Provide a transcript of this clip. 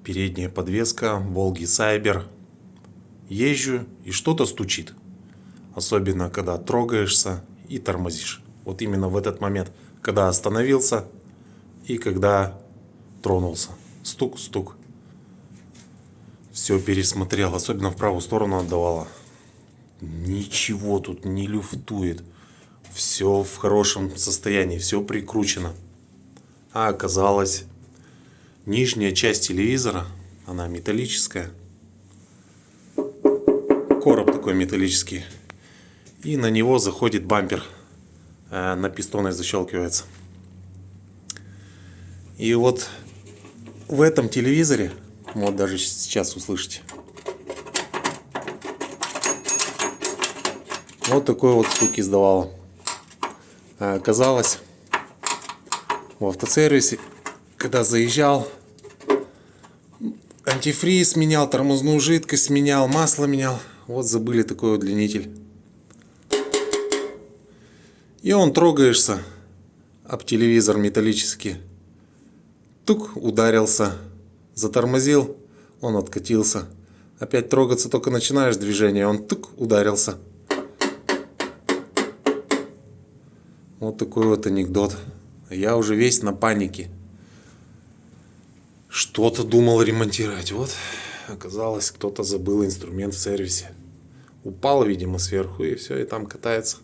Передняя подвеска Волги Сайбер. Езжу и что-то стучит. Особенно когда трогаешься и тормозишь. Вот именно в этот момент, когда остановился и когда тронулся. Стук-стук. Все пересмотрел, особенно в правую сторону отдавала. Ничего тут не люфтует. Все в хорошем состоянии, все прикручено. А оказалось, нижняя часть телевизора, она металлическая. Короб такой металлический. И на него заходит бампер. На пистоны защелкивается. И вот в этом телевизоре, вот даже сейчас услышите, вот такой вот стук издавало. А оказалось, в автосервисе, когда заезжал, антифриз менял, тормозную жидкость менял, масло менял. Вот забыли такой удлинитель. И он трогаешься об телевизор металлический. Тук, ударился. Затормозил, он откатился. Опять трогаться только начинаешь движение, он тук, ударился. Вот такой вот анекдот. Я уже весь на панике. Что-то думал ремонтировать. Вот, оказалось, кто-то забыл инструмент в сервисе. Упал, видимо, сверху, и все, и там катается.